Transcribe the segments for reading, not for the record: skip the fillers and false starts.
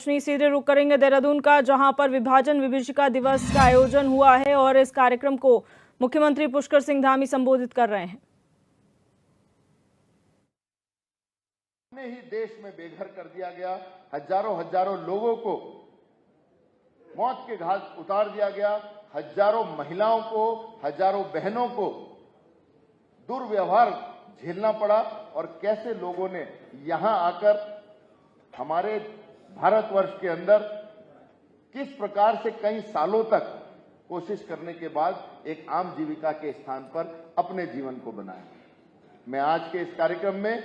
सीधे रुक करेंगे देहरादून का, जहां पर विभाजन विभीषिका दिवस का आयोजन हुआ है और इस कार्यक्रम को मुख्यमंत्री पुष्कर सिंह धामी संबोधित कर रहे हैं। ही देश में बेघर कर दिया गया, हजारों लोगों को मौत के घाट उतार दिया गया, हजारों महिलाओं को, हजारों बहनों को दुर्व्यवहार झेलना पड़ा और कैसे लोगों ने यहां आकर हमारे भारतवर्ष के अंदर किस प्रकार से कई सालों तक कोशिश करने के बाद एक आम जीविका के स्थान पर अपने जीवन को बनाया। मैं आज के इस कार्यक्रम में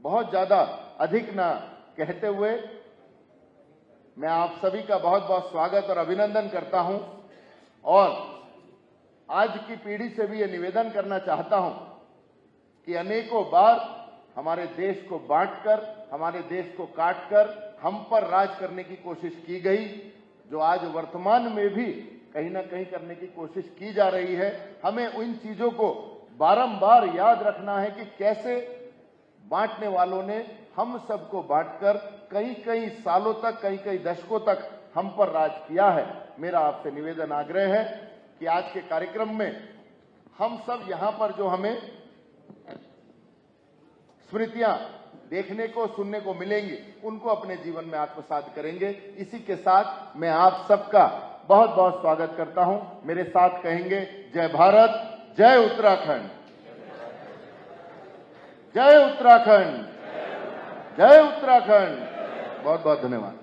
बहुत ज्यादा अधिक ना कहते हुए मैं आप सभी का बहुत बहुत स्वागत और अभिनंदन करता हूं और आज की पीढ़ी से भी ये निवेदन करना चाहता हूं कि अनेकों बार हमारे देश को बांटकर, हमारे देश को काटकर हम पर राज करने की कोशिश की गई, जो आज वर्तमान में भी कहीं ना कहीं करने की कोशिश की जा रही है। हमें उन चीजों को बारंबार याद रखना है कि कैसे बांटने वालों ने हम सबको बांटकर कई सालों तक, कई दशकों तक हम पर राज किया है। मेरा आपसे निवेदन आग्रह है कि आज के कार्यक्रम में हम सब यहां पर जो हमें स्मृतियां देखने को, सुनने को मिलेंगी, उनको अपने जीवन में आत्मसात करेंगे। इसी के साथ मैं आप सबका बहुत बहुत स्वागत करता हूं। मेरे साथ कहेंगे जय भारत, जय उत्तराखंड, जय उत्तराखंड, जय उत्तराखंड। बहुत बहुत धन्यवाद।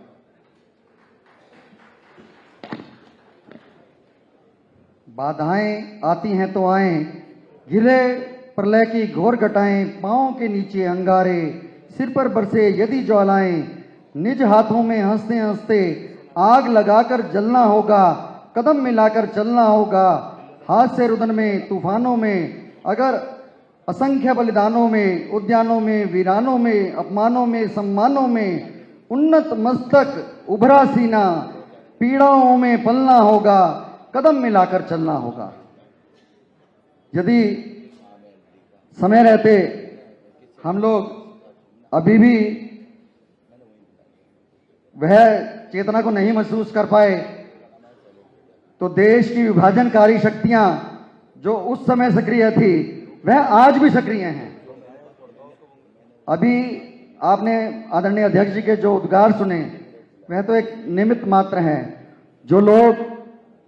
बाधाएं आती हैं तो आएं, गिले प्रलय की घोर घटाएं, पांव के नीचे अंगारे, सिर पर बरसे यदि ज्वालाएं, निज हाथों में हंसते हंसते आग लगाकर जलना होगा, कदम मिलाकर चलना होगा। हाथ से रुदन में, तूफानों में, अगर असंख्य बलिदानों में, उद्यानों में, वीरानों में, अपमानों में, सम्मानों में, उन्नत मस्तक, उभरा सीना, पीड़ाओं में पलना होगा, कदम मिलाकर चलना होगा। यदि समय रहते हम लोग अभी भी वह चेतना को नहीं महसूस कर पाए तो देश की विभाजनकारी शक्तियां जो उस समय सक्रिय थी वह आज भी सक्रिय हैं। अभी आपने आदरणीय अध्यक्ष जी के जो उद्गार सुने वह तो एक निमित्त मात्र है। जो लोग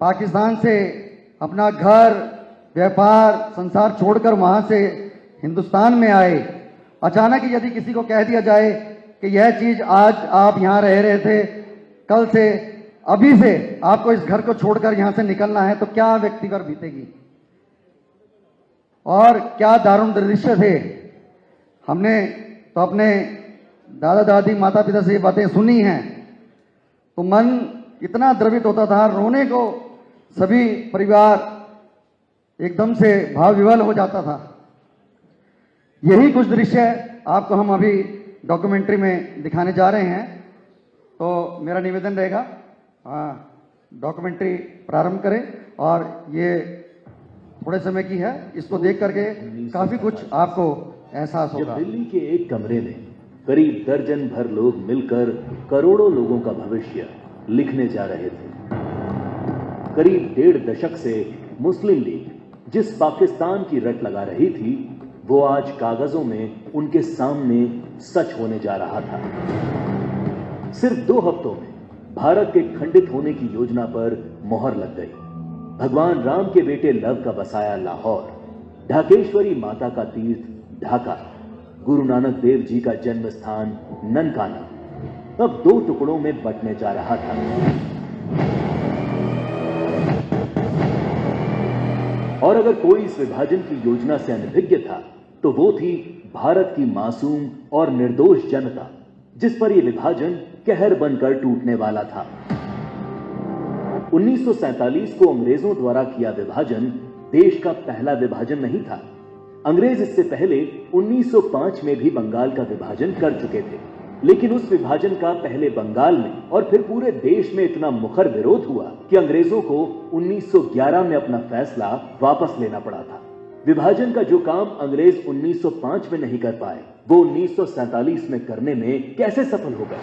पाकिस्तान से अपना घर, व्यापार, संसार छोड़कर वहां से हिंदुस्तान में आए, अचानक यदि किसी को कह दिया जाए कि यह चीज आज आप यहां रह रहे थे, कल से, अभी से आपको इस घर को छोड़कर यहां से निकलना है, तो क्या व्यक्ति पर बीतेगी और क्या दारुण दृश्य थे। हमने तो अपने दादा दादी, माता पिता से ये बातें सुनी हैं तो मन इतना द्रवित होता था, रोने को सभी परिवार एकदम से भाव विवल हो जाता था। यही कुछ दृश्य आपको हम अभी डॉक्यूमेंट्री में दिखाने जा रहे हैं, तो मेरा निवेदन रहेगा डॉक्यूमेंट्री प्रारंभ करें और ये थोड़े समय की है, इसको देख करके काफी कुछ आपको एहसास होगा। दिल्ली के एक कमरे में करीब दर्जन भर लोग मिलकर करोड़ों लोगों का भविष्य लिखने जा रहे थे। करीब 1.5 दशक से मुस्लिम लीग जिस पाकिस्तान की रट लगा रही थी वो आज कागजों में उनके सामने सच होने जा रहा था। सिर्फ 2 हफ्तों में भारत के खंडित होने की योजना पर मोहर लग गई। भगवान राम के बेटे लव का बसाया लाहौर, ढाकेश्वरी माता का तीर्थ ढाका, गुरु नानक देव जी का जन्म स्थान ननकाना अब 2 टुकड़ों में बंटने जा रहा था। और अगर कोई इस विभाजन की योजना से अनभिज्ञ था तो वो थी भारत की मासूम और निर्दोष जनता, जिस पर यह विभाजन कहर बनकर टूटने वाला था। 1947 को अंग्रेजों द्वारा किया विभाजन देश का पहला विभाजन नहीं था। अंग्रेज इससे पहले 1905 में भी बंगाल का विभाजन कर चुके थे, लेकिन उस विभाजन का पहले बंगाल में और फिर पूरे देश में इतना मुखर विरोध हुआ कि अंग्रेजों को 1911 में अपना फैसला वापस लेना पड़ा था। विभाजन का जो काम अंग्रेज 1905 में नहीं कर पाए, वो 1947 में करने में कैसे सफल हो गए?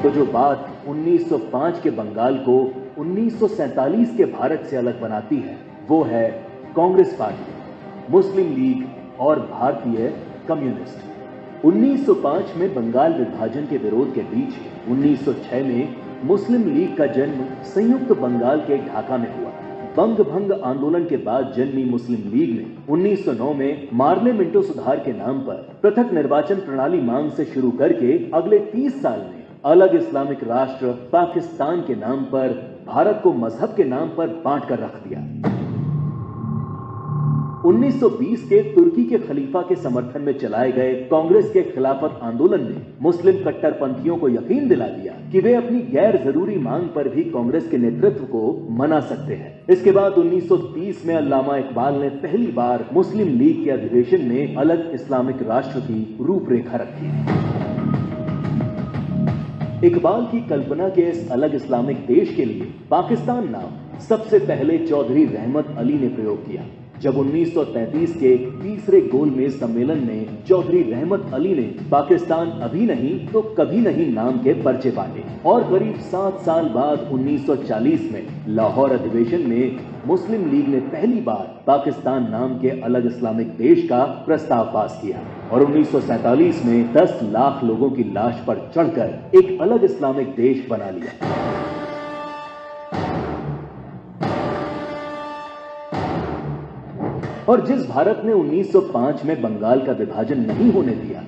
तो जो बात 1905 के बंगाल को 1947 के भारत से अलग बनाती है, वो है कांग्रेस पार्टी, मुस्लिम लीग और भारतीय कम्युनिस्ट। 1905 में बंगाल विभाजन के विरोध के बीच 1906 में मुस्लिम लीग का जन्म संयुक्त बंगाल के ढाका में हुआ। बंग भंग आंदोलन के बाद जन्मी मुस्लिम लीग ने 1909 में मार्ले मिंटो सुधार के नाम पर पृथक निर्वाचन प्रणाली मांग से शुरू करके अगले 30 साल में अलग इस्लामिक राष्ट्र पाकिस्तान के नाम पर भारत को मजहब के नाम पर बांट कर रख दिया। 1920 के तुर्की के खलीफा के समर्थन में चलाए गए कांग्रेस के खिलाफत आंदोलन ने मुस्लिम कट्टरपंथियों को यकीन दिला दिया कि वे अपनी गैर जरूरी मांग पर भी कांग्रेस के नेतृत्व को मना सकते हैं। इसके बाद 1930 में अल्लामा इकबाल ने पहली बार मुस्लिम लीग के अधिवेशन में अलग इस्लामिक राष्ट्र की रूपरेखा रखी। इकबाल की कल्पना के इस अलग इस्लामिक देश के लिए पाकिस्तान नाम सबसे पहले चौधरी रहमत अली ने प्रयोग किया। जब 1933 के तीसरे गोलमेज सम्मेलन में चौधरी रहमत अली ने पाकिस्तान अभी नहीं तो कभी नहीं नाम के पर्चे बांटे और करीब 7 साल बाद 1940 में लाहौर अधिवेशन में मुस्लिम लीग ने पहली बार पाकिस्तान नाम के अलग इस्लामिक देश का प्रस्ताव पास किया और 1947 में 10 लाख लोगों की लाश पर चढ़कर एक अलग इस्लामिक देश बना लिया। और जिस भारत ने 1905 में बंगाल का विभाजन नहीं होने दिया,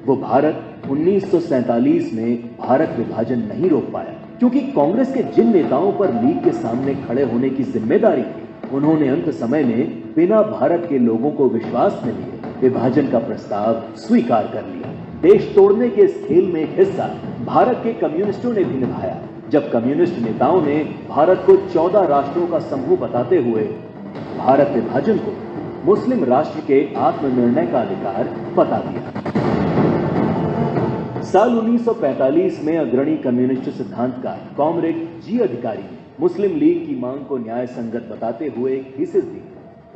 वो भारत 1947 में भारत विभाजन नहीं रोक पाया, क्योंकि कांग्रेस के जिन नेताओं पर लीग के सामने खड़े होने की जिम्मेदारी थी, उन्होंने अंत समय में बिना भारत के लोगों को विश्वास में लिए विभाजन का प्रस्ताव स्वीकार कर लिया। देश तोड़ने के इस खेल में एक हिस्सा भारत के कम्युनिस्टों ने भी निभाया, जब कम्युनिस्ट नेताओं ने भारत को 14 राष्ट्रों का समूह बताते हुए भारत विभाजन को मुस्लिम राष्ट्र के आत्मनिर्णय का अधिकार बता दिया। साल 1945 में अग्रणी कम्युनिस्ट सिद्धांतकार कॉमरेड जी अधिकारी ने मुस्लिम लीग की मांग को न्याय संगत बताते हुए एक थीसिस दी।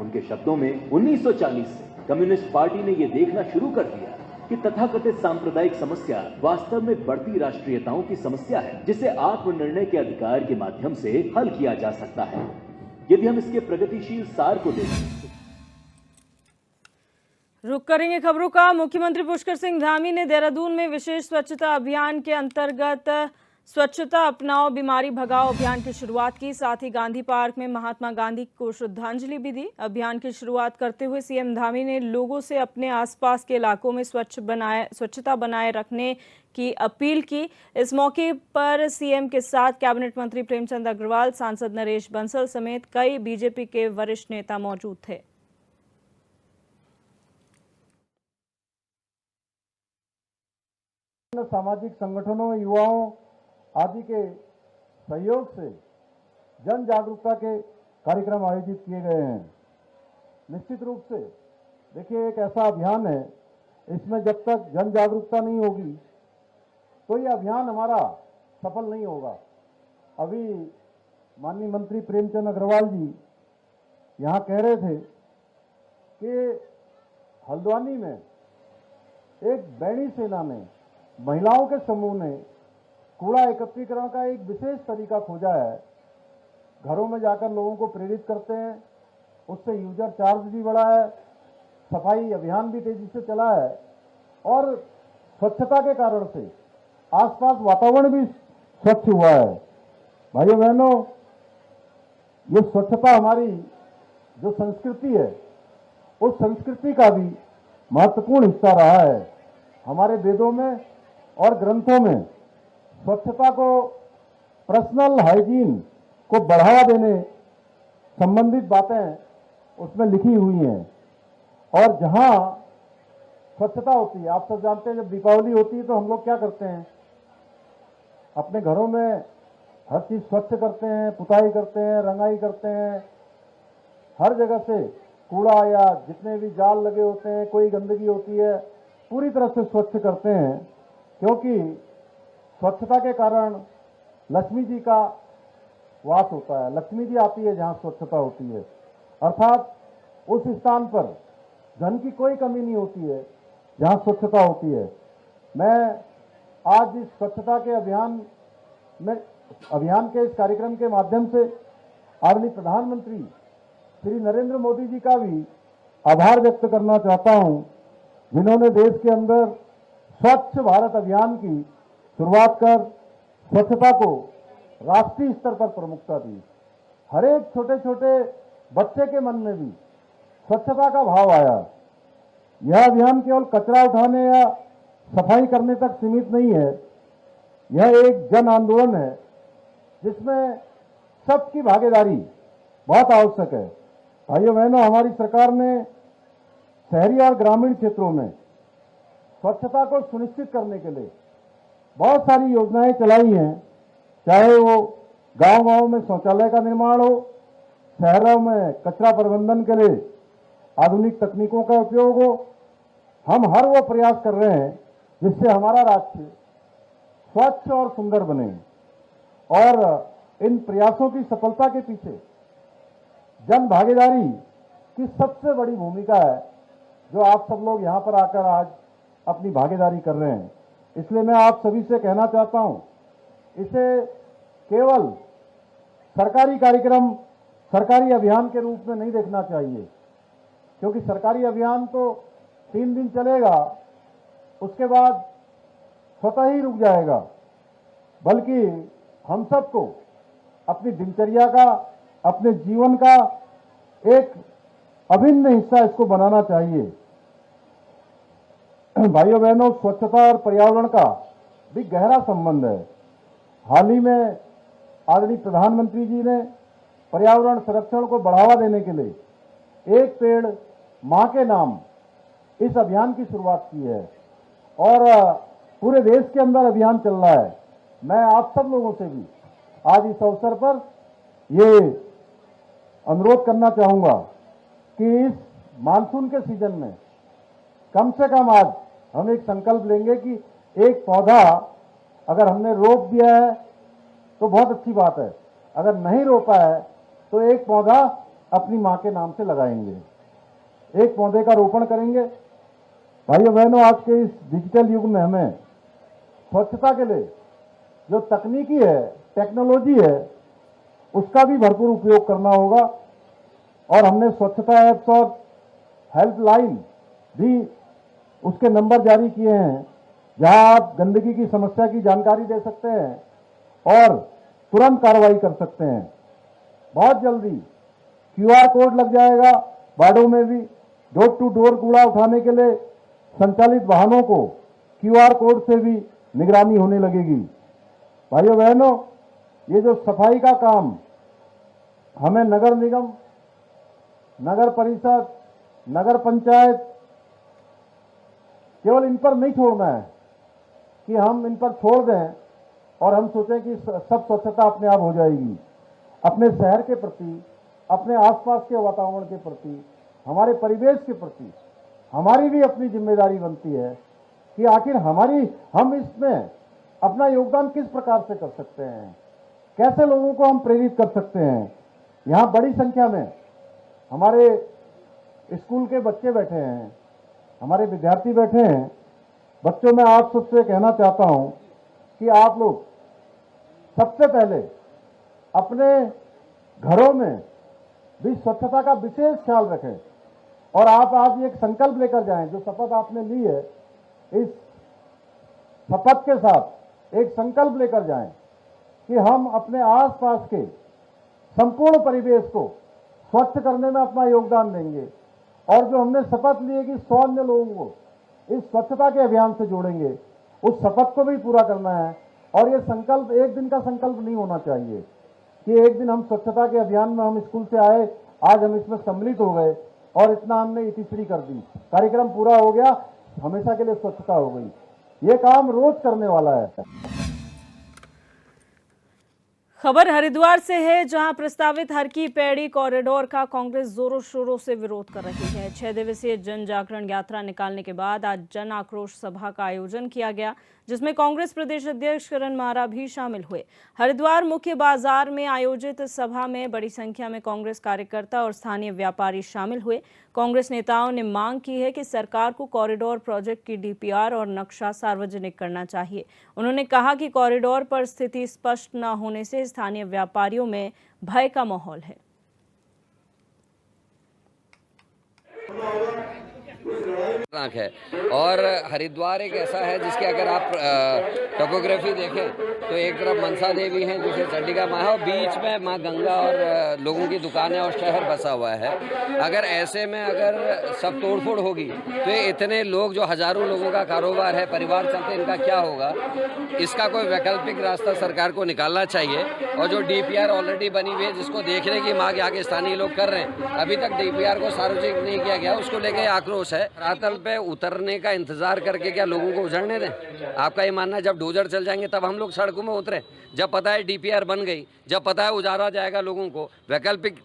उनके शब्दों में 1940 से कम्युनिस्ट पार्टी ने यह देखना शुरू कर दिया कि तथाकथित सांप्रदायिक समस्या वास्तव में बढ़ती राष्ट्रीयताओं की समस्या है, जिसे आत्मनिर्णय के अधिकार के माध्यम से हल किया जा सकता है। यदि हम इसके प्रगतिशील सार को देखें। रुक करेंगे खबरों का। मुख्यमंत्री पुष्कर सिंह धामी ने देहरादून में विशेष स्वच्छता अभियान के अंतर्गत स्वच्छता अपनाओ बीमारी भगाओ अभियान की शुरुआत की। साथ ही गांधी पार्क में महात्मा गांधी को श्रद्धांजलि भी दी। अभियान की शुरुआत करते हुए सीएम धामी ने लोगों से अपने आसपास के इलाकों में स्वच्छता बनाए रखने की अपील की। इस मौके पर सीएम के साथ कैबिनेट मंत्री प्रेमचंद अग्रवाल, सांसद नरेश बंसल समेत कई बीजेपी के वरिष्ठ नेता मौजूद थे। सामाजिक संगठनों, युवाओं आदि के सहयोग से जन जागरूकता के कार्यक्रम आयोजित किए गए हैं। निश्चित रूप से देखिए, एक ऐसा अभियान है, इसमें जब तक जन जागरूकता नहीं होगी तो ये अभियान हमारा सफल नहीं होगा। अभी माननीय मंत्री प्रेमचंद अग्रवाल जी यहाँ कह रहे थे कि हल्द्वानी में एक बैणी सेना ने, महिलाओं के समूह ने कूड़ा एकत्रीकरण का एक विशेष तरीका खोजा है। घरों में जाकर लोगों को प्रेरित करते हैं, उससे यूजर चार्ज भी बढ़ा है, सफाई अभियान भी तेजी से चला है और स्वच्छता के कारण से आसपास वातावरण भी स्वच्छ हुआ है। भाइयों बहनों, ये स्वच्छता हमारी जो संस्कृति है, उस संस्कृति का भी महत्वपूर्ण हिस्सा रहा है। हमारे वेदों में और ग्रंथों में स्वच्छता को, पर्सनल हाइजीन को बढ़ावा देने संबंधित बातें उसमें लिखी हुई हैं। और जहां स्वच्छता होती है, आप सब जानते हैं, जब दीपावली होती है तो हम लोग क्या करते हैं, अपने घरों में हर चीज स्वच्छ करते हैं, पुताई करते हैं, रंगाई करते हैं, हर जगह से कूड़ा या जितने भी जाल लगे होते हैं, कोई गंदगी होती है, पूरी तरह से स्वच्छ करते हैं, क्योंकि स्वच्छता के कारण लक्ष्मी जी का वास होता है। लक्ष्मी जी आती है जहां स्वच्छता होती है, अर्थात उस स्थान पर धन की कोई कमी नहीं होती है जहां स्वच्छता होती है। मैं आज इस स्वच्छता के अभियान के इस कार्यक्रम के माध्यम से आदरणीय प्रधानमंत्री श्री नरेंद्र मोदी जी का भी आभार व्यक्त करना चाहता हूं, जिन्होंने देश के अंदर स्वच्छ भारत अभियान की शुरुआत कर स्वच्छता को राष्ट्रीय स्तर पर प्रमुखता दी। हर एक छोटे छोटे बच्चे के मन में भी स्वच्छता का भाव आया। यह अभियान केवल कचरा उठाने या सफाई करने तक सीमित नहीं है, यह एक जन आंदोलन है जिसमें सबकी भागीदारी बहुत आवश्यक है। भाइयों बहनों, हमारी सरकार ने शहरी और ग्रामीण क्षेत्रों में स्वच्छता को सुनिश्चित करने के लिए बहुत सारी योजनाएं चलाई हैं, चाहे वो गांव-गांव में शौचालय का निर्माण हो, शहरों में कचरा प्रबंधन के लिए आधुनिक तकनीकों का उपयोग हो। हम हर वो प्रयास कर रहे हैं जिससे हमारा राज्य स्वच्छ और सुंदर बने। और इन प्रयासों की सफलता के पीछे जन भागीदारी की सबसे बड़ी भूमिका है, जो आप सब लोग यहां पर आकर आज अपनी भागीदारी कर रहे हैं। इसलिए मैं आप सभी से कहना चाहता हूं, इसे केवल सरकारी कार्यक्रम, सरकारी अभियान के रूप में नहीं देखना चाहिए, क्योंकि सरकारी अभियान तो 3 दिन चलेगा, उसके बाद स्वतः ही रुक जाएगा। बल्कि हम सबको अपनी दिनचर्या का, अपने जीवन का एक अभिन्न हिस्सा इसको बनाना चाहिए। भाइयों बहनों, स्वच्छता और पर्यावरण का भी गहरा संबंध है। हाल ही में आदरणीय प्रधानमंत्री जी ने पर्यावरण संरक्षण को बढ़ावा देने के लिए एक पेड़ मां के नाम इस अभियान की शुरुआत की है और पूरे देश के अंदर अभियान चल रहा है। मैं आप सब लोगों से भी आज इस अवसर पर ये अनुरोध करना चाहूंगा कि इस मानसून के सीजन में कम से कम आज हम एक संकल्प लेंगे कि एक पौधा अगर हमने रोप दिया है तो बहुत अच्छी बात है, अगर नहीं रोपा है तो एक पौधा अपनी मां के नाम से लगाएंगे, एक पौधे का रोपण करेंगे। भाइयों बहनों, आज के इस डिजिटल युग में हमें स्वच्छता के लिए जो तकनीकी है, टेक्नोलॉजी है, उसका भी भरपूर उपयोग करना होगा। और हमने स्वच्छता ऐप्स और हेल्पलाइन भी उसके नंबर जारी किए हैं, जहां आप गंदगी की समस्या की जानकारी दे सकते हैं और तुरंत कार्रवाई कर सकते हैं। बहुत जल्दी QR कोड लग जाएगा वार्डों में भी। डोर टू डोर कूड़ा उठाने के लिए संचालित वाहनों को QR कोड से भी निगरानी होने लगेगी। भाइयों बहनों, ये जो सफाई का काम हमें नगर निगम, नगर परिषद, नगर पंचायत केवल इन पर नहीं छोड़ना है कि हम इन पर छोड़ दें और हम सोचें कि सब स्वच्छता अपने आप हो जाएगी। अपने शहर के प्रति, अपने आसपास के वातावरण के प्रति, हमारे परिवेश के प्रति हमारी भी अपनी जिम्मेदारी बनती है कि आखिर हम इसमें अपना योगदान किस प्रकार से कर सकते हैं, कैसे लोगों को हम प्रेरित कर सकते हैं। यहाँ बड़ी संख्या में हमारे स्कूल के बच्चे बैठे हैं, हमारे विद्यार्थी बैठे हैं। बच्चों, मैं आप सबसे कहना चाहता हूं कि आप लोग सबसे पहले अपने घरों में भी स्वच्छता का विशेष ख्याल रखें और आप आज एक संकल्प लेकर जाएं। जो शपथ आपने ली है, इस शपथ के साथ एक संकल्प लेकर जाएं कि हम अपने आसपास के संपूर्ण परिवेश को स्वच्छ करने में अपना योगदान देंगे और जो हमने शपथ ली है कि 100 अन्य लोगों को इस स्वच्छता के अभियान से जोड़ेंगे, उस शपथ को भी पूरा करना है। और ये संकल्प एक दिन का संकल्प नहीं होना चाहिए कि एक दिन हम स्वच्छता के अभियान में हम स्कूल से आए, आज हम इसमें सम्मिलित हो गए और इतना हमने इतिश्री कर दी, कार्यक्रम पूरा हो गया, हमेशा के लिए स्वच्छता हो गई। ये काम रोज करने वाला है। खबर हरिद्वार से है, जहां प्रस्तावित हर की पैड़ी कॉरिडोर का कांग्रेस जोरों शोरों से विरोध कर रही है। 6 दिवसीय जन जागरण यात्रा निकालने के बाद आज जन आक्रोश सभा का आयोजन किया गया, जिसमें कांग्रेस प्रदेश अध्यक्ष करण मारा भी शामिल हुए। हरिद्वार मुख्य बाजार में आयोजित सभा में बड़ी संख्या में कांग्रेस कार्यकर्ता और स्थानीय व्यापारी शामिल हुए। कांग्रेस नेताओं ने मांग की है कि सरकार को कॉरिडोर प्रोजेक्ट की डीपीआर और नक्शा सार्वजनिक करना चाहिए। उन्होंने कहा कि कॉरिडोर पर स्थिति स्पष्ट न होने से स्थानीय व्यापारियों में भय का माहौल है। है और हरिद्वार एक ऐसा है जिसके अगर आप टोपोग्राफी देखें तो एक तरफ मनसा देवी है दूसरे चंडिका माँ है और बीच में माँ गंगा और लोगों की दुकानें और शहर बसा हुआ है। अगर ऐसे में अगर सब तोड़फोड़ होगी तो ये इतने लोग जो हजारों लोगों का कारोबार है, परिवार चलते, इनका क्या होगा? इसका कोई वैकल्पिक रास्ता सरकार को निकालना चाहिए। और जो डीपीआर ऑलरेडी बनी हुई है जिसको देखने की मांग यहाँ के स्थानीय लोग कर रहे हैं, अभी तक डीपीआर को सार्वजनिक नहीं किया गया, उसको लेकर आक्रोश है। धरातल पे उतरने का इंतजार करके क्या लोगों को उजड़ने दें? आपका ये मानना है जब डोजर चल जाएंगे तब हम लोग सड़कों में उतरे? जब पता है डीपीआर बन गई, जब पता है उजाड़ा जाएगा लोगों को, वैकल्पिक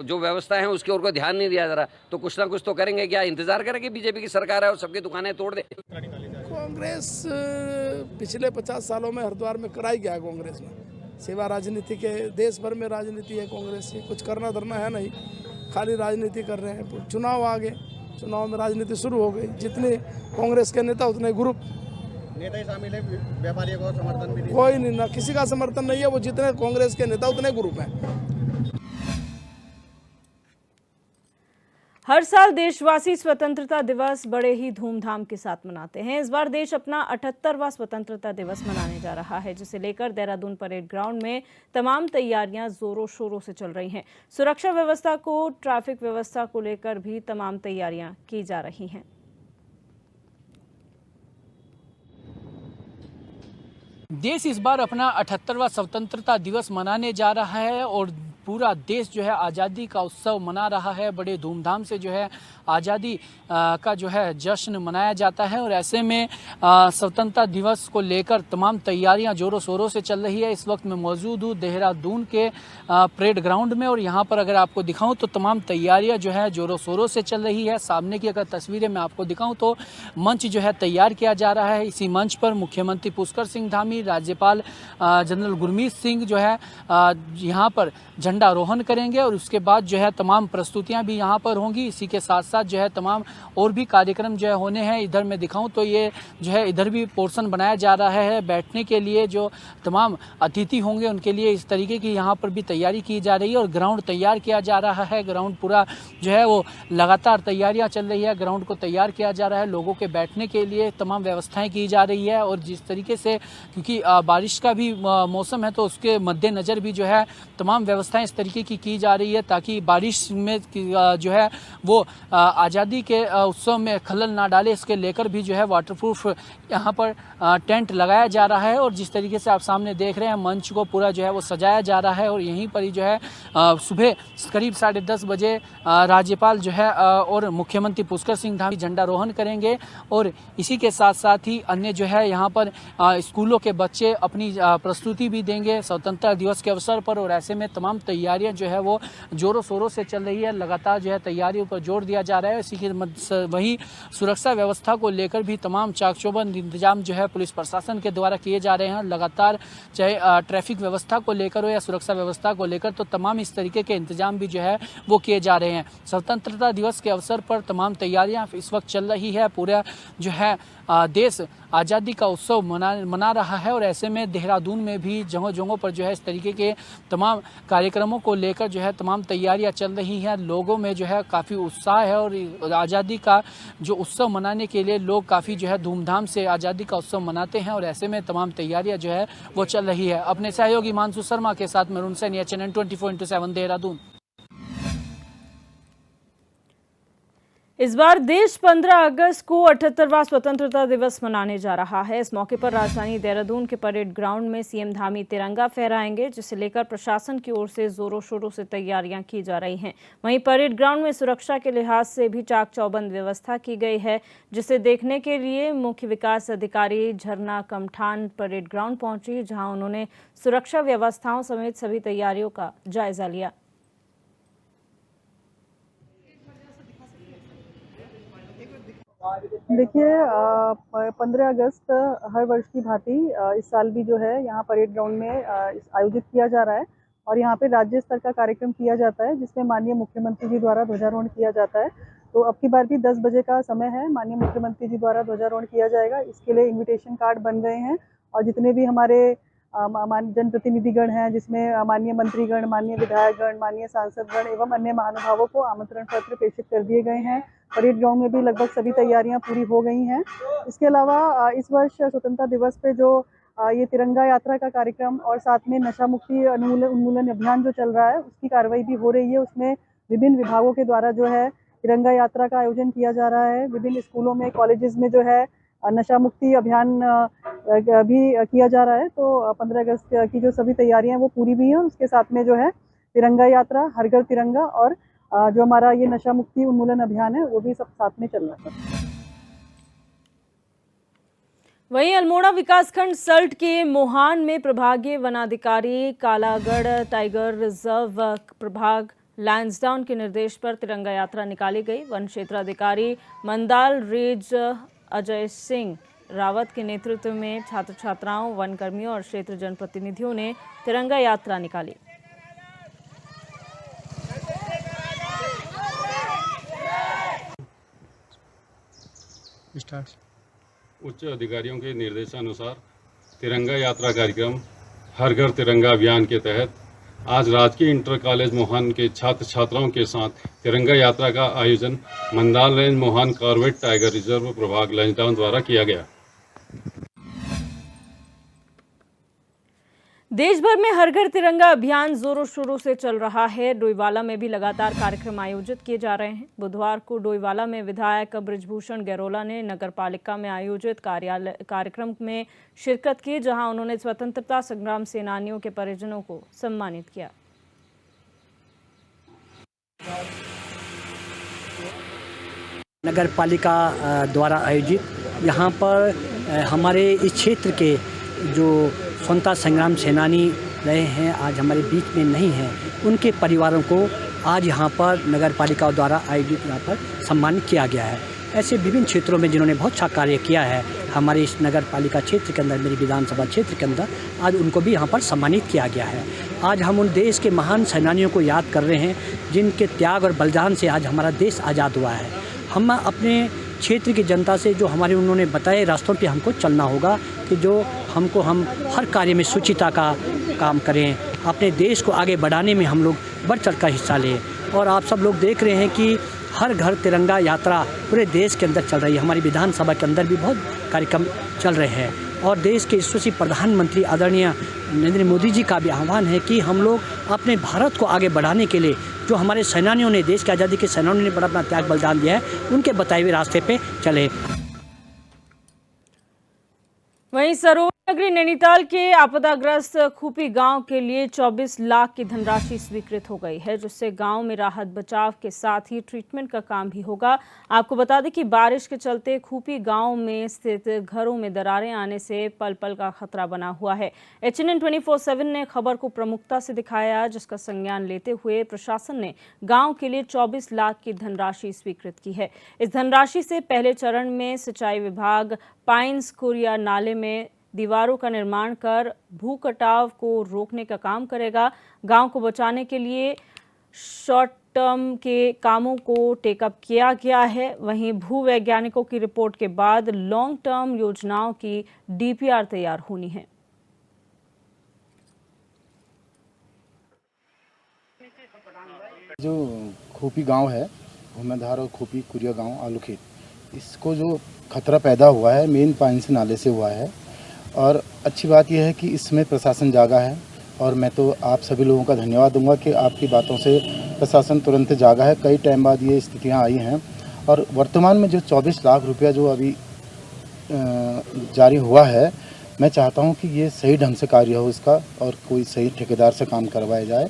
जो व्यवस्था है उसकी ओर को ध्यान नहीं दिया जा रहा, तो कुछ ना कुछ तो करेंगे। क्या इंतजार करेंगे बीजेपी की सरकार है और सबकी दुकानें तोड़ दे? कांग्रेस पिछले 50 सालों में हरिद्वार में कराई गया है। कांग्रेस में सेवा राजनीति के, देश भर में राजनीति है कांग्रेस की, कुछ करना धरना है नहीं, खाली राजनीति कर रहे हैं। चुनाव आ गए, चुनाव में राजनीति शुरू हो गई। जितने कांग्रेस के नेता उतने ग्रुप, नेता ही शामिल है, व्यापारियों को समर्थन भी नहीं, कोई नहीं, ना किसी का समर्थन नहीं है। वो जितने कांग्रेस के नेता उतने ग्रुप हैं। हर साल देशवासी स्वतंत्रता दिवस बड़े ही धूमधाम के साथ मनाते हैं। इस बार देश अपना 78वां स्वतंत्रता दिवस मनाने जा रहा है, जिसे लेकर देहरादून परेड ग्राउंड में तमाम तैयारियां जोरों शोरों से चल रही हैं। सुरक्षा व्यवस्था को, ट्रैफिक व्यवस्था को लेकर भी तमाम तैयारियां की जा रही हैं। देश इस बार अपना 78वां स्वतंत्रता दिवस मनाने जा रहा है और पूरा देश जो है आज़ादी का उत्सव मना रहा है। बड़े धूमधाम से जो है आज़ादी का जो है जश्न मनाया जाता है और ऐसे में स्वतंत्रता दिवस को लेकर तमाम तैयारियां जोरों शोरों से चल रही है। इस वक्त मैं मौजूद हूँ देहरादून के परेड ग्राउंड में और यहाँ पर अगर आपको दिखाऊं तो तमाम तैयारियां जो है जोरों शोरों से चल रही है। सामने की अगर तस्वीरें मैं आपको दिखाऊं तो मंच जो है तैयार किया जा रहा है। इसी मंच पर मुख्यमंत्री पुष्कर सिंह धामी, राज्यपाल जनरल गुरमीत सिंह जो है यहाँ पर झंडारोहण करेंगे और उसके बाद जो है तमाम प्रस्तुतियां भी यहाँ पर होंगी। इसी के साथ साथ जो है तमाम और भी कार्यक्रम जो है होने हैं। इधर मैं दिखाऊं तो ये जो है इधर भी पोर्शन बनाया जा रहा है बैठने के लिए, जो तमाम अतिथि होंगे उनके लिए इस तरीके की यहाँ पर भी तैयारी की जा रही है और ग्राउंड तैयार किया जा रहा है। ग्राउंड पूरा जो है वो लगातार तैयारियाँ चल रही है। ग्राउंड को तैयार किया जा रहा है, लोगों के बैठने के लिए तमाम व्यवस्थाएँ की जा रही है और जिस तरीके से क्योंकि बारिश का भी मौसम है तो उसके मद्देनज़र भी जो है तमाम व्यवस्थाएं इस तरीके की जा रही है ताकि बारिश में जो है वो आज़ादी के उत्सव में खलल ना डाले। इसके लेकर भी जो है वाटरप्रूफ यहाँ पर टेंट लगाया जा रहा है और जिस तरीके से आप सामने देख रहे हैं मंच को पूरा जो है वो सजाया जा रहा है और यहीं पर ही जो है सुबह करीब 10:30 बजे राज्यपाल जो है और मुख्यमंत्री पुष्कर सिंह धामी झंडारोहण करेंगे और इसी के साथ साथ ही अन्य जो है यहाँ पर स्कूलों के बच्चे अपनी प्रस्तुति भी देंगे स्वतंत्रता दिवस के अवसर पर और ऐसे में तमाम तैयारियां जो है वो जोरों शोरों से चल रही है। लगातार जो है तैयारियों पर जोर दिया जा रहा है। इसी के वहीं सुरक्षा व्यवस्था को लेकर भी तमाम चाक चौबंद इंतजाम जो है पुलिस प्रशासन के द्वारा किए जा रहे हैं। लगातार चाहे ट्रैफिक व्यवस्था को लेकर हो या सुरक्षा व्यवस्था को लेकर तो तमाम इस तरीके के इंतजाम भी जो है वो किए जा रहे हैं। स्वतंत्रता दिवस के अवसर पर तमाम तैयारियां इस वक्त चल रही है। पूरा जो है देश आज़ादी का उत्सव मना रहा है और ऐसे में देहरादून में भी जगह जगहों पर जो है इस तरीके के तमाम कार्यक्रमों को लेकर जो है तमाम तैयारियां चल रही हैं। लोगों में जो है काफ़ी उत्साह है और आज़ादी का जो उत्सव मनाने के लिए लोग काफ़ी जो है धूमधाम से आज़ादी का उत्सव मनाते हैं और ऐसे में तमाम तैयारियां जो है वो चल रही है। अपने सहयोगी मानसू शर्मा के साथ मैं रुनसैन चैनल 24/7 देहरादून। इस बार देश 15 अगस्त को 78वां स्वतंत्रता दिवस मनाने जा रहा है। इस मौके पर राजधानी देहरादून के परेड ग्राउंड में सीएम धामी तिरंगा फहराएंगे, जिसे लेकर प्रशासन की ओर से जोरों शोरों से तैयारियां की जा रही हैं। वहीं परेड ग्राउंड में सुरक्षा के लिहाज से भी चाक चौबंद व्यवस्था की गई है, जिसे देखने के लिए मुख्य विकास अधिकारी झरना कमठान परेड ग्राउंड पहुंची, जहां उन्होंने सुरक्षा व्यवस्थाओं समेत सभी तैयारियों का जायजा लिया। देखिए 15 अगस्त हर वर्ष की भांति इस साल भी जो है यहाँ परेड ग्राउंड में आयोजित किया जा रहा है और यहाँ पे राज्य स्तर का कार्यक्रम किया जाता है जिसमें माननीय मुख्यमंत्री जी द्वारा ध्वजारोहण किया जाता है। तो अब की बार भी 10 बजे का समय है, माननीय मुख्यमंत्री जी द्वारा ध्वजारोहण किया जाएगा। इसके लिए इन्विटेशन कार्ड बन गए हैं और जितने भी हमारे जनप्रतिनिधिगण हैं, जिसमें माननीय मंत्रीगण, माननीय विधायकगण, माननीय सांसदगण एवं अन्य महानुभावों को आमंत्रण पत्र प्रेषित कर दिए गए हैं। परेड ग्राउंड में भी लगभग सभी तैयारियां पूरी हो गई हैं। इसके अलावा इस वर्ष स्वतंत्रता दिवस पे जो ये तिरंगा यात्रा का कार्यक्रम और साथ में नशा मुक्ति उन्मूलन अभियान जो चल रहा है उसकी कार्रवाई भी हो रही है। उसमें विभिन्न विभागों के द्वारा जो है तिरंगा यात्रा का आयोजन किया जा रहा है। विभिन्न स्कूलों में, कॉलेजेस में जो है नशा मुक्ति अभियान भी किया जा रहा है। तो 15 अगस्त की जो सभी तैयारियां हैं वो पूरी भी हैं। उसके साथ में जो है तिरंगा यात्रा, हर घर तिरंगा और जो हमारा ये नशा मुक्ति उन्मूलन अभियान है वो भी सब साथ में चल रहा है। वहीं अल्मोड़ा विकासखंड सल्ट के मोहान में प्रभागीय वनाधिकारी कालागढ़ टाइगर रिजर्व प्रभाग लैंसडाउन के निर्देश पर तिरंगा यात्रा निकाली गई। वन क्षेत्राधिकारी मंदाल रेज अजय सिंह रावत के नेतृत्व में छात्र छात्राओं, वन कर्मियों और क्षेत्र जनप्रतिनिधियों ने तिरंगा यात्रा निकाली। उच्च अधिकारियों के निर्देशानुसार तिरंगा यात्रा कार्यक्रम हर घर तिरंगा अभियान के तहत आज राजकीय इंटर कॉलेज मोहान के छात्र छात्राओं के साथ तिरंगा यात्रा का आयोजन Mandal range Mohan Corbett tiger reserve प्रभाग लैंसडाउन द्वारा किया गया। देश भर में हर घर तिरंगा अभियान जोरों शोरों से चल रहा है। डोईवाला में भी लगातार कार्यक्रम आयोजित किए जा रहे हैं। बुधवार को डोईवाला में विधायक बृजभूषण गैरोला ने नगर पालिका में आयोजित कार्यक्रम में शिरकत की, जहां उन्होंने स्वतंत्रता संग्राम सेनानियों के परिजनों को सम्मानित किया। नगर पालिका द्वारा आयोजित यहाँ पर हमारे इस क्षेत्र के जो स्वतंत्रता संग्राम सेनानी रहे हैं, आज हमारे बीच में नहीं हैं, उनके परिवारों को आज यहाँ पर नगर पालिका द्वारा आयोजित यहाँ पर सम्मानित किया गया है। ऐसे विभिन्न क्षेत्रों में जिन्होंने बहुत अच्छा कार्य किया है हमारे इस नगर पालिका क्षेत्र के अंदर, मेरी विधानसभा क्षेत्र के अंदर, आज उनको भी यहाँ पर सम्मानित किया गया है। आज हम उन देश के महान सेनानियों को याद कर रहे हैं जिनके त्याग और बलिदान से आज हमारा देश आज़ाद हुआ है। हम अपने क्षेत्र की जनता से जो हमारे उन्होंने बताए रास्तों पे हमको चलना होगा कि जो हम हर कार्य में शुचिता का काम करें, अपने देश को आगे बढ़ाने में हम लोग बढ़ चढ़ कर हिस्सा लें। और आप सब लोग देख रहे हैं कि हर घर तिरंगा यात्रा पूरे देश के अंदर चल रही है। हमारी विधानसभा के अंदर भी बहुत कार्यक्रम चल रहे हैं और देश के यशस्वी प्रधानमंत्री आदरणीय नरेंद्र मोदी जी का भी आह्वान है कि हम लोग अपने भारत को आगे बढ़ाने के लिए जो हमारे सेनानियों ने, देश की आज़ादी के सेनानियों ने बड़ा अपना त्याग बलिदान दिया है, उनके बताए हुए रास्ते पे चले। वहीं सरोवर नगरी नैनीताल के आपदाग्रस्त खूपी गांव के लिए 24 लाख की धनराशि स्वीकृत हो गई है, जिससे गांव में राहत बचाव के साथ ही ट्रीटमेंट का काम भी होगा। आपको बता दें कि बारिश के चलते खूपी गांव में स्थित घरों में दरारें आने से पल पल का खतरा बना हुआ है। HNN 24/7 ने खबर को प्रमुखता से दिखाया, जिसका संज्ञान लेते हुए प्रशासन ने गाँव के लिए 24 लाख की धनराशि स्वीकृत की है। इस धनराशि से पहले चरण में सिंचाई विभाग पाइन्स कोरिया नाले में दीवारों का निर्माण कर भू कटाव को रोकने का काम करेगा। गांव को बचाने के लिए शॉर्ट टर्म के कामों को टेकअप किया गया है। वहीं भू वैज्ञानिकों की रिपोर्ट के बाद लॉन्ग टर्म योजनाओं की DPR तैयार होनी है। जो खूपी गांव है, भूमेधार और खूपी कुरिया गांव आलूखेत, इसको जो खतरा पैदा हुआ है मेन पाइन्स नाले से हुआ है। और अच्छी बात यह है कि इसमें प्रशासन जागा है और मैं तो आप सभी लोगों का धन्यवाद दूंगा कि आपकी बातों से प्रशासन तुरंत जागा है। कई टाइम बाद ये स्थितियां आई हैं और वर्तमान में जो 24 लाख रुपया जो अभी जारी हुआ है, मैं चाहता हूं कि ये सही ढंग से कार्य हो इसका और कोई सही ठेकेदार से काम करवाया जाए।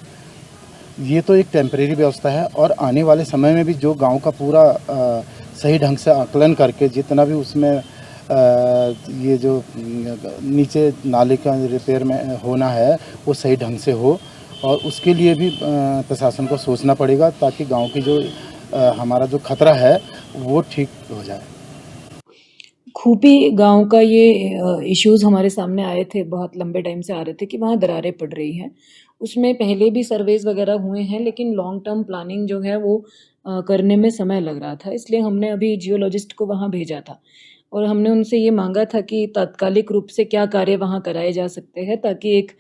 ये तो एक टेम्परेरी व्यवस्था है और आने वाले समय में भी जो गाँव का पूरा सही ढंग से आकलन करके जितना भी उसमें ये जो नीचे नाले का रिपेयर में होना है वो सही ढंग से हो और उसके लिए भी प्रशासन को सोचना पड़ेगा ताकि गांव की जो हमारा जो खतरा है वो ठीक हो जाए। खूपी गांव का ये इश्यूज हमारे सामने आए थे, बहुत लंबे टाइम से आ रहे थे कि वहाँ दरारें पड़ रही हैं। उसमें पहले भी सर्वेज वगैरह हुए हैं, लेकिन लॉन्ग टर्म प्लानिंग जो है वो करने में समय लग रहा था, इसलिए हमने अभी जियोलॉजिस्ट को वहाँ भेजा था और हमने उनसे ये मांगा था कि तात्कालिक रूप से क्या कार्य वहाँ कराए जा सकते हैं, ताकि एक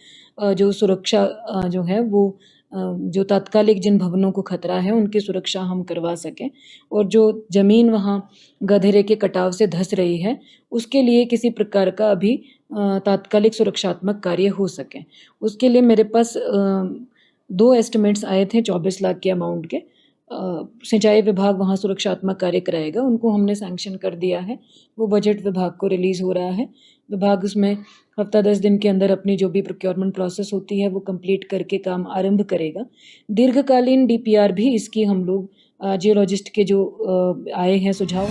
जो सुरक्षा जो है वो जो तात्कालिक जिन भवनों को खतरा है उनकी सुरक्षा हम करवा सकें, और जो ज़मीन वहाँ गधेरे के कटाव से धंस रही है उसके लिए किसी प्रकार का अभी तात्कालिक सुरक्षात्मक कार्य हो सके। उसके लिए मेरे पास 2 एस्टिमेट्स आए थे 24 लाख के अमाउंट के। सिंचाई विभाग वहाँ सुरक्षात्मक कार्य कराएगा, उनको हमने सैंक्शन कर दिया है, वो बजट विभाग को रिलीज़ हो रहा है। विभाग उसमें हफ्ता 10 दिन के अंदर अपनी जो भी प्रोक्योरमेंट प्रोसेस होती है वो कंप्लीट करके काम आरंभ करेगा। दीर्घकालीन DPR भी इसकी हम लोग जियोलॉजिस्ट के जो आए हैं सुझाव